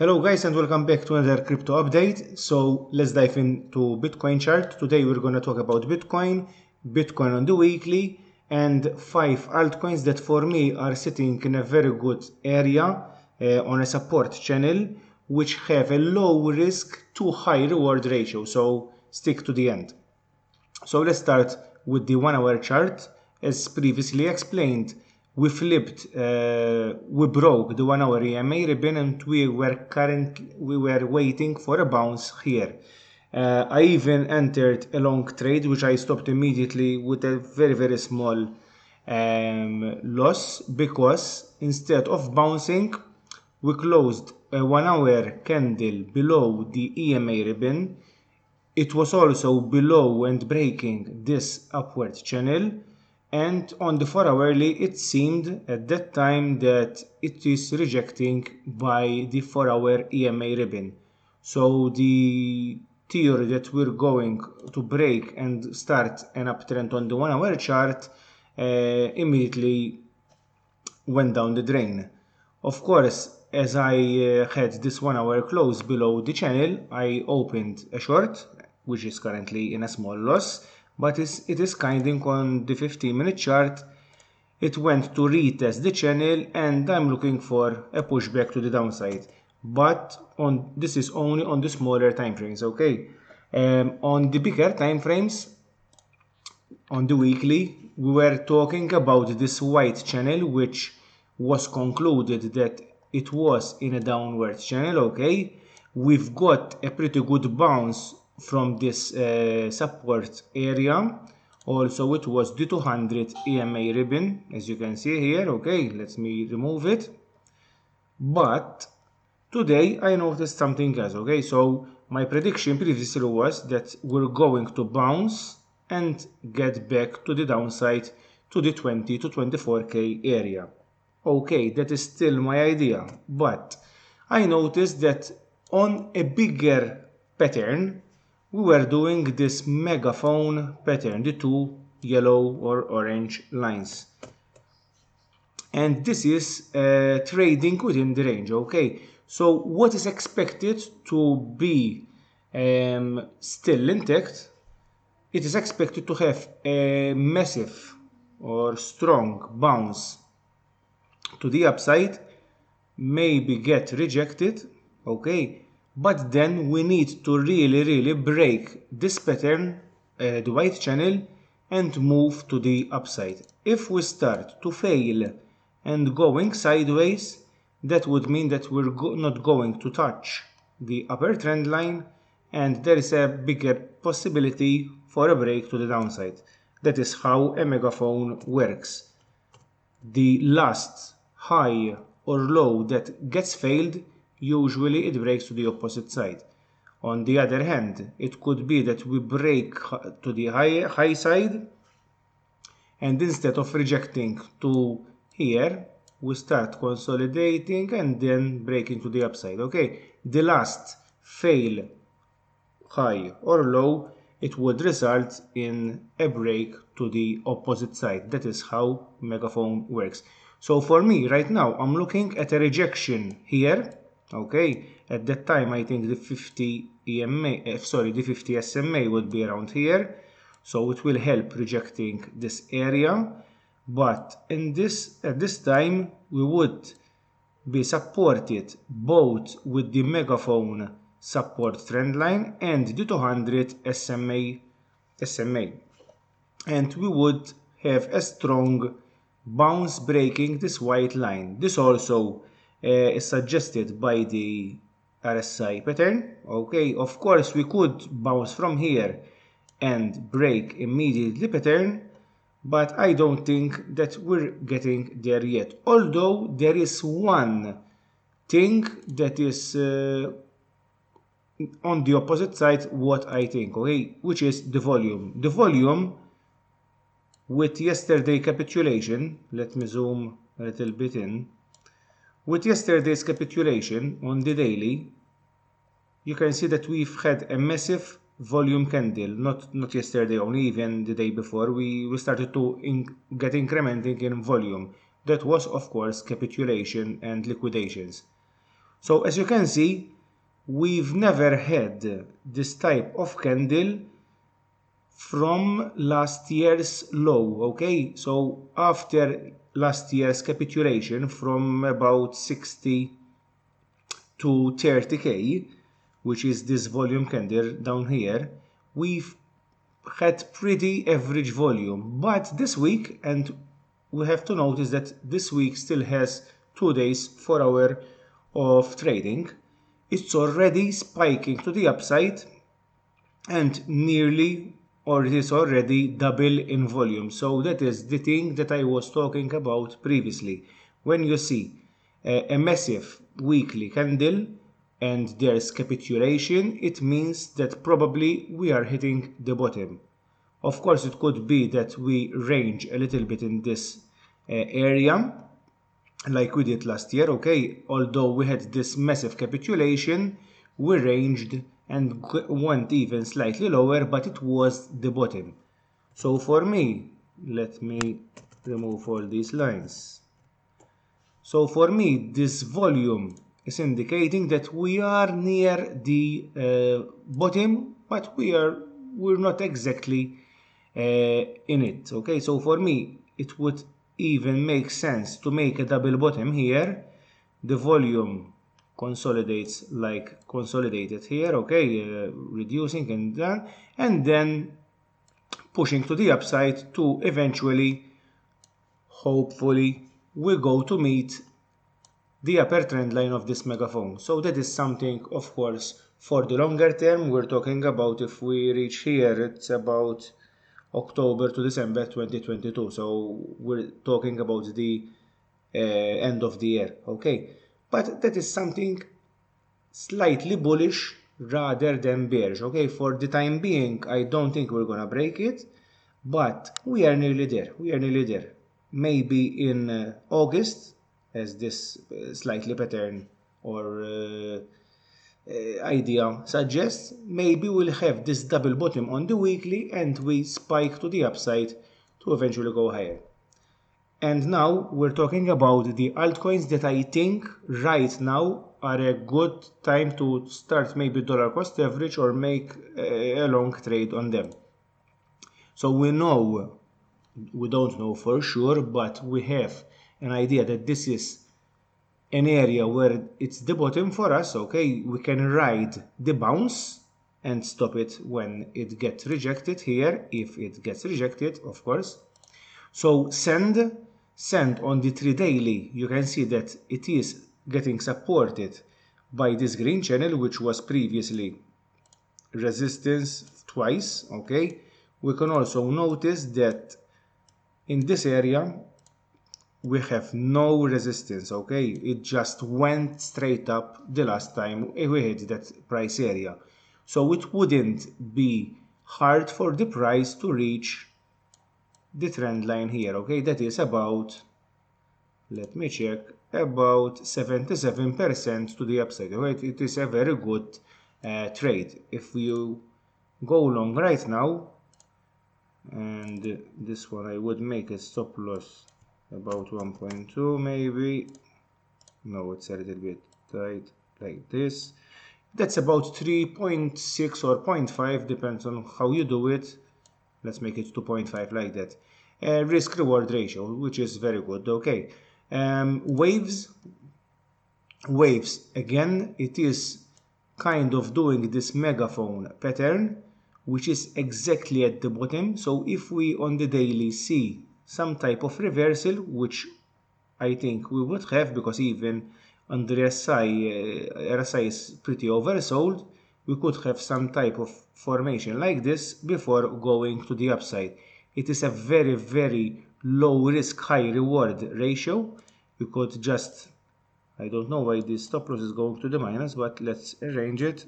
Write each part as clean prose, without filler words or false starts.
Hello guys and welcome back to another crypto update. So let's dive into Bitcoin chart. Today we're going to talk about Bitcoin on the weekly, and 5 altcoins that for me are sitting in a very good area on a support channel, which have a low risk to high reward ratio. So stick to the end. So let's start with the 1 hour chart. As previously explained, we broke the 1 hour EMA ribbon and we were waiting for a bounce here. I even entered a long trade which I stopped immediately with a very small loss, because instead of bouncing we closed a 1 hour candle below the EMA ribbon. It was also below and breaking this upward channel, and on the 4 hourly it seemed at that time that it is rejecting by the 4 hour EMA ribbon. So the theory that we're going to break and start an uptrend on the 1 hour chart immediately went down the drain. Of course, as I had this 1 hour close below the channel, I opened a short, which is currently in a small loss, but it is kinding on the 15-minute chart. It went to retest the channel and I'm looking for a pushback to the downside. But this is only on the smaller time frames, okay? On the bigger time frames, on the weekly, we were talking about this white channel, which was concluded that it was in a downward channel, okay? We've got a pretty good bounce from this support area. Also, it was the 200 EMA ribbon, as you can see here, okay? Let me remove it. But today I noticed something else, okay? So my prediction previously was that we're going to bounce and get back to the downside to the 20 to 24k area. Okay, that is still my idea, but I noticed that on a bigger pattern we were doing this megaphone pattern, the two yellow or orange lines, and this is trading within the range, okay? So what is expected to be still intact? It is expected to have a massive or strong bounce to the upside, maybe get rejected, okay? But then we need to really break this pattern, the white channel, and move to the upside. If we start to fail and going sideways, that would mean that we're not going to touch the upper trend line, and there is a bigger possibility for a break to the downside. That is how a megaphone works. The last high or low that gets failed, usually it breaks to the opposite side. On the other hand, it could be that we break to the high side, and instead of rejecting to here, we start consolidating and then breaking to the upside, okay? The last fail high or low, it would result in a break to the opposite side. That is how megaphone works. So for me right now, I'm looking at a rejection here, okay? At that time I think the 50 the 50 SMA would be around here, so it will help rejecting this area. But at this time we would be supported both with the megaphone support trend line and the 200 SMA, and we would have a strong bounce breaking this white line. This also is suggested by the RSI pattern, okay? Of course we could bounce from here and break immediately pattern, but I don't think that we're getting there yet. Although there is one thing that is on the opposite side what I think, okay, which is the volume. The volume with yesterday capitulation, let me zoom a little bit in. With yesterday's capitulation on the daily, you can see that we've had a massive volume candle, not yesterday only, even the day before we started to get incrementing in volume. That was of course capitulation and liquidations. So as you can see, we've never had this type of candle from last year's low, okay? So after last year's capitulation from about 60 to 30k, which is this volume candle down here, we've had pretty average volume. But this week, and we have to notice that this week still has 2 days, 4 hours of trading, it's already spiking to the upside and nearly, or it is already double in volume. So that is the thing that I was talking about previously. When you see a massive weekly candle and there's capitulation, it means that probably we are hitting the bottom. Of course, it could be that we range a little bit in this area like we did last year, okay? Although we had this massive capitulation, we ranged and went even slightly lower, but it was the bottom. So for me, let me remove all these lines. So for me, this volume is indicating that we are near the bottom, but we're not exactly in it. Okay, so for me, it would even make sense to make a double bottom here. The volume consolidates like consolidated here, okay, reducing and then pushing to the upside to eventually, hopefully, we go to meet the upper trend line of this megaphone. So that is something, of course, for the longer term. We're talking about if we reach here, it's about October to December 2022. So we're talking about the end of the year, okay? But that is something slightly bullish rather than bearish, okay? For the time being, I don't think we're gonna break it, but we are nearly there. We are nearly there. Maybe in August, as this slightly pattern or idea suggests, maybe we'll have this double bottom on the weekly and we spike to the upside to eventually go higher. And now we're talking about the altcoins that I think right now are a good time to start maybe dollar cost average or make a long trade on them. So we don't know for sure, but we have an idea that this is an area where it's the bottom for us, okay? We can ride the bounce and stop it when it gets rejected here, if it gets rejected, of course. So send on the 3 daily, you can see that it is getting supported by this green channel, which was previously resistance twice, okay? We can also notice that in this area we have no resistance, okay? It just went straight up the last time we hit that price area. So it wouldn't be hard for the price to reach the trend line here, okay? That is about, let me check, about 77% to the upside, okay? It is a very good trade. If you go long right now, and this one I would make a stop loss about 1.2 maybe. No, it's a little bit tight like this. That's about 3.6 or 0.5, depends on how you do it. Let's make it 2.5 like that. Risk reward ratio, which is very good, okay. Waves, again, it is kind of doing this megaphone pattern, which is exactly at the bottom. So if we on the daily see some type of reversal, which I think we would have, because even under RSI is pretty oversold, we could have some type of formation like this before going to the upside. It is a very, very low risk, high reward ratio. You could just, I don't know why this stop loss is going to the minus, but let's arrange it.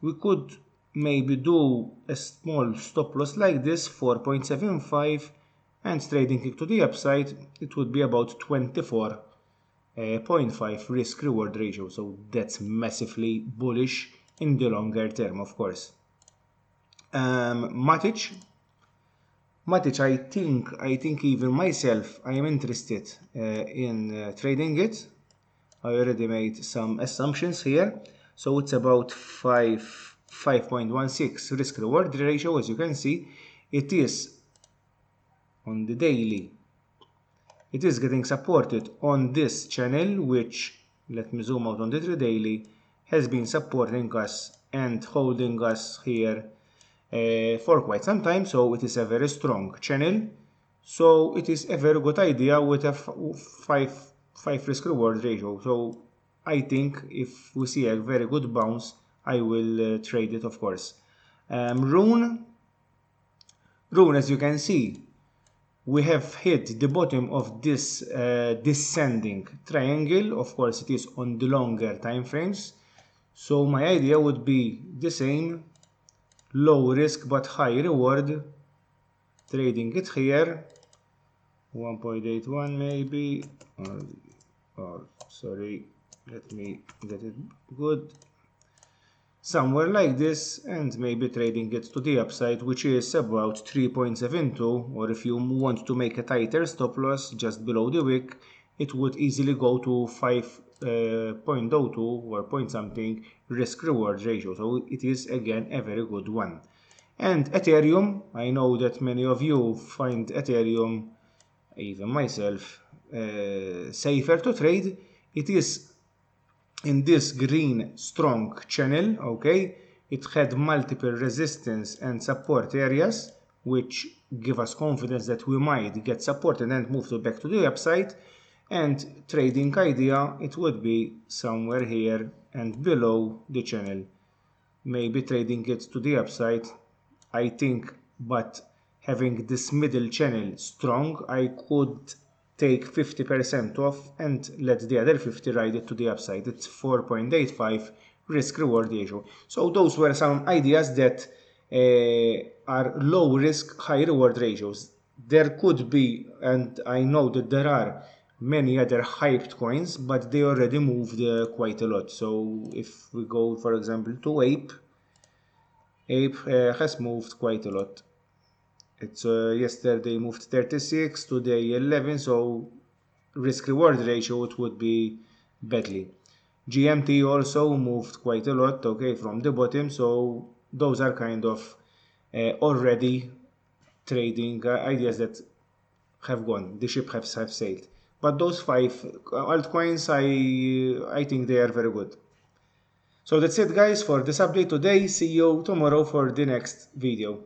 We could maybe do a small stop loss like this, 4.75, and trading it to the upside, it would be about 24.5 risk reward ratio. So that's massively bullish in the longer term, of course. MATIC, I think even myself, I am interested in trading it. I already made some assumptions here. So it's about 5.16 risk reward ratio. As you can see, it is on the daily. It is getting supported on this channel, which, let me zoom out on the daily, has been supporting us and holding us here for quite some time. So it is a very strong channel. So it is a very good idea with a 5 risk reward ratio. So I think if we see a very good bounce, I will trade it, of course. RUNE, as you can see, we have hit the bottom of this descending triangle. Of course, it is on the longer time frames. So my idea would be the same, low risk but high reward, trading it here, 1.81 maybe, or sorry, let me get it good, somewhere like this, and maybe trading it to the upside, which is about 3.72, or if you want to make a tighter stop loss just below the wick, it would easily go to 5.02 or point something risk reward ratio. So it is again a very good one. And Ethereum, I know that many of you find Ethereum, even myself, safer to trade. It is in this green strong channel. Okay, it had multiple resistance and support areas, which give us confidence that we might get supported and move back to the upside. And trading idea, it would be somewhere here and below the channel, maybe trading it to the upside, I think. But having this middle channel strong, I could take 50% off and let the other 50 ride it to the upside. It's 4.85 risk reward ratio. So those were some ideas that are low risk, high reward ratios. There could be, and I know that there are many other hyped coins, but they already moved quite a lot. So if we go, for example, to Ape has moved quite a lot. It's yesterday moved 36, today 11, so risk reward ratio it would be badly. GMT also moved quite a lot, okay, from the bottom. So those are kind of already trading ideas that have gone. The ship have sailed. But those 5 altcoins, I think they are very good. So that's it, guys, for this update today. See you tomorrow for the next video.